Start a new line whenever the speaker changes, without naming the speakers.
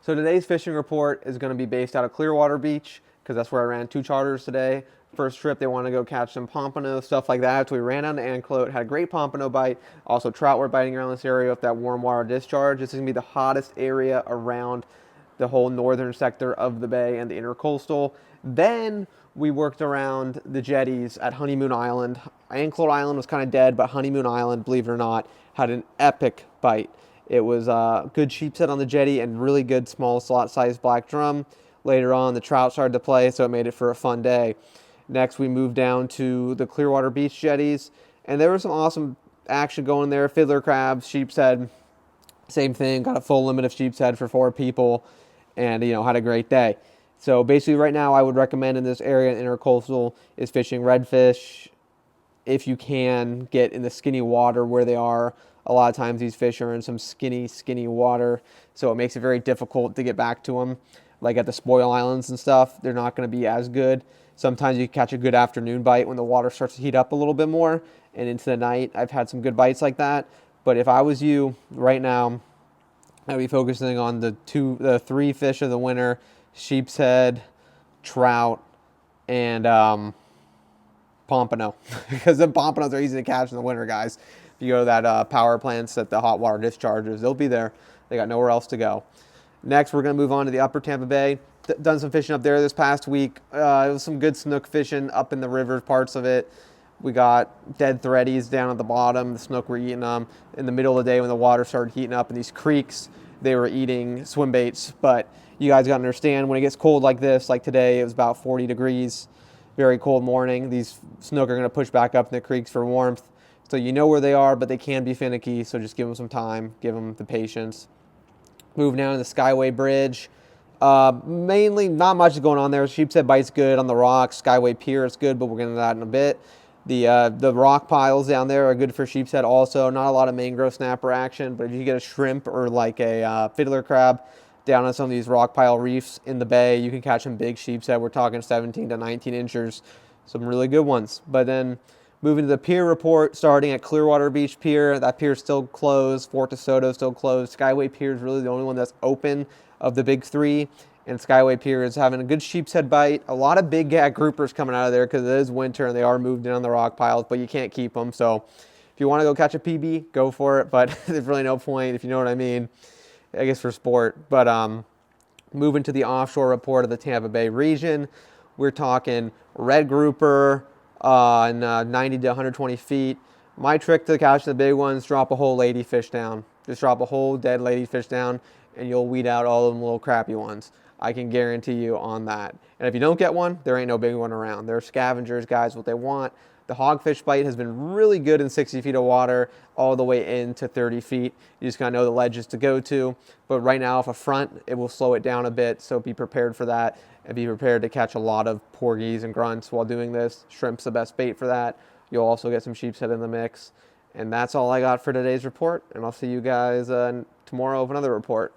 So today's fishing report is going to be based out of Clearwater Beach because that's where I ran 2 charters today. First trip, they want to go catch some pompano, stuff like that. So we ran down to Anclote, had a great pompano bite. Also, trout were biting around this area with that warm water discharge. This is going to be the hottest area around the whole northern sector of the bay and the intercoastal. Then we worked around the jetties at Honeymoon Island. Anclote Island was kind of dead, but Honeymoon Island, believe it or not, had an epic bite. It was good sheepshead on the jetty and really good small slot-sized black drum. Later on, the trout started to play, so it made it for a fun day. Next, we moved down to the Clearwater Beach jetties, and there was some awesome action going there. Fiddler crabs, sheepshead, same thing. Got a full limit of sheepshead for 4 people, and had a great day. So basically, right now, I would recommend in this area, intercoastal, is fishing redfish. If you can get in the skinny water where they are, a lot of times these fish are in some skinny water, so it makes it very difficult to get back to them. Like at the Spoil Islands and stuff, they're not going to be as good. Sometimes you catch a good afternoon bite when the water starts to heat up a little bit more and into the night. I've had some good bites like that. But if I was you right now, I'd be focusing on the 3 fish of the winter: sheepshead, trout, and pompano. Because the pompanos are easy to catch in the winter, guys. If you go to that power plants at the hot water discharges, they'll be there. They got nowhere else to go. Next, we're going to move on to the upper Tampa Bay. Done some fishing up there this past week. It was some good snook fishing up in the river parts of it. We got dead threadies down at the bottom. The snook were eating them. In the middle of the day when the water started heating up in these creeks, they were eating swim baits. But you guys got to understand, when it gets cold like this, like today, it was about 40 degrees, very cold morning. These snook are going to push back up in the creeks for warmth. So you know where they are, but they can be finicky. So just give them some time, give them the patience. Moving down to the Skyway Bridge. Mainly not much is going on there. Sheepshead bite's good on the rocks. Skyway Pier is good, but we're getting to that in a bit. The rock piles down there are good for sheepshead also. Not a lot of mangrove snapper action, but if you get a shrimp or like a fiddler crab down on some of these rock pile reefs in the bay, you can catch some big sheepshead. We're talking 17 to 19 inchers. Some really good ones. But then moving to the pier report, starting at Clearwater Beach Pier. That pier is still closed. Fort DeSoto is still closed. Skyway Pier is really the only one that's open of the big 3. And Skyway Pier is having a good sheepshead bite. A lot of big gag groupers coming out of there because it is winter and they are moved in on the rock piles, but you can't keep them. So if you want to go catch a PB, go for it. But there's really no point, if you know what I mean, I guess, for sport. But moving to the offshore report of the Tampa Bay region, we're talking red grouper, 90 to 120 feet. My trick to catch the big ones: drop a whole ladyfish down. Just drop a whole dead ladyfish down, and you'll weed out all of them little crappy ones. I can guarantee you on that. And if you don't get one, there ain't no big one around. They're scavengers, guys, what they want. The hogfish bite has been really good in 60 feet of water all the way into 30 feet. You just gotta know the ledges to go to. But right now, off a front, it will slow it down a bit, so be prepared for that. And be prepared to catch a lot of porgies and grunts while doing this. Shrimp's the best bait for that. You'll also get some sheepshead in the mix. And that's all I got for today's report. And I'll see you guys tomorrow with another report.